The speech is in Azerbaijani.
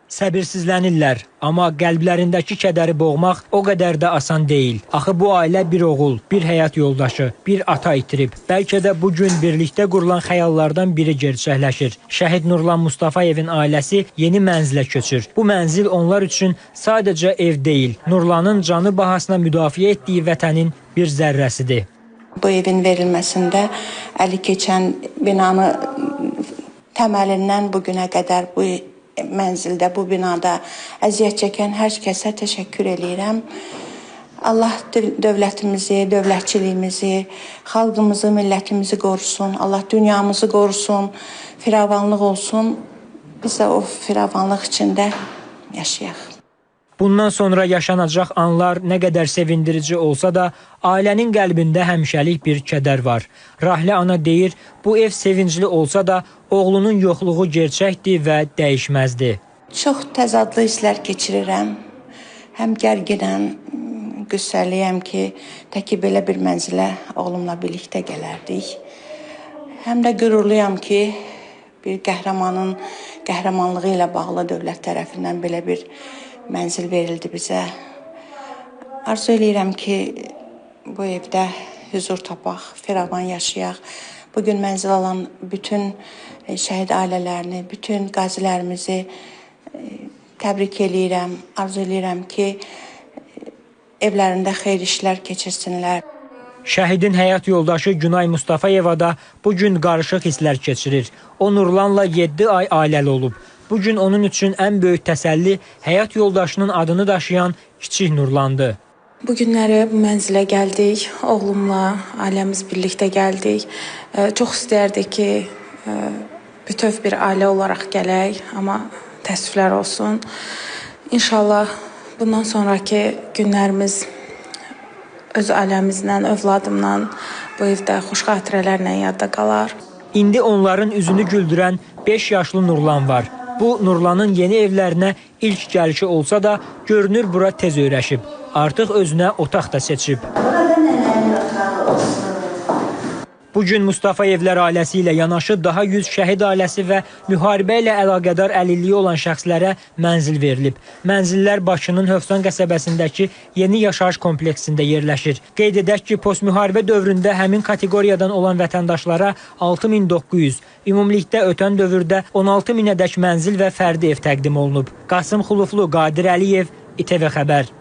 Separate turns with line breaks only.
Səbirsizlənirlər, amma qəlblərindəki kədəri boğmaq o qədər də asan deyil. Axı bu ailə bir oğul, bir həyat yoldaşı, bir ata itirib. Bəlkə də bu gün birlikdə qurulan xəyallardan biri gerçəkləşir. Şəhid Nurlan Mustafayevin ailəsi yeni mənzilə köçür. Bu mənzil onlar üçün sadəcə ev deyil, Nurlanın canı bahasına müdafiə etdiyi vətənin bir zərrəsidir.
Bu evin verilməsində əli keçən binanı təməlindən bugünə qədər bu mənzildə, bu binada əziyyət çəkən hər kəsə təşəkkür edirəm. Allah dövlətimizi, dövlətçiliyimizi, xalqımızı, millətimizi qorusun. Allah dünyamızı qorusun, firavanlıq olsun. Biz də o firavanlıq içində yaşayaq.
Bundan sonra yaşanacaq anlar nə qədər sevindirici olsa da, ailənin qəlbində həmişəlik bir kədər var. Rahlə ana deyir, bu ev sevincli olsa da, oğlunun yoxluğu gerçəkdir və dəyişməzdir.
Çox təzadlı hisslər keçirirəm. Həm gərginəm, qüssəliyəm ki, təki belə bir mənzilə oğlumla birlikdə gələrdik. Həm də qürurluyam ki, bir qəhrəmanın qəhrəmanlığı ilə bağlı dövlət tərəfindən belə bir mənzil verildi bizə. Arzu eləyirəm ki, bu evdə huzur tapaq, firavan yaşayaq. Bugün mənzil alan bütün şəhid ailələrini, bütün qazilərimizi təbrik eləyirəm. Arzu eləyirəm ki, evlərində xeyir işlər keçirsinlər.
Şəhidin həyat yoldaşı Günay Mustafayeva da bugün qarışıq hisslər keçirir. O Nurlanla 7 ay ailəli olub. Bugün onun üçün ən böyük təsəlli həyat yoldaşının adını daşıyan kiçik Nurlandı.
Bu günləri bu mənzilə gəldik, oğlumla, ailəmiz birlikdə gəldik. Çox istərdik ki, bütöv bir ailə olaraq gələk, amma təəssüflər olsun. İnşallah bundan sonraki günlərimiz öz ailəmizlə, övladımla bu evdə xoş xatirələrlə yadda qalar.
İndi onların üzünü güldürən 5 yaşlı Nurlan var. Bu, Nurlanın yeni evlərinə ilk gəlişi olsa da, görünür bura tez öyrəşib. Artıq özünə otaq da seçib. Bugün Mustafayevlər ailəsi ilə yanaşı daha 100 şəhid ailəsi və müharibə ilə əlaqədar əlilliyi olan şəxslərə mənzil verilib. Mənzillər Bakının Hövsan qəsəbəsindəki yeni yaşayış kompleksində yerləşir. Qeyd edək ki, postmüharibə dövründə həmin kateqoriyadan olan vətəndaşlara 6900, ümumilikdə ötən dövrdə 16000-ədək mənzil və fərdi ev təqdim olunub. Qasım Xuluflu, Qadir Əliyev, İTV Xəbər.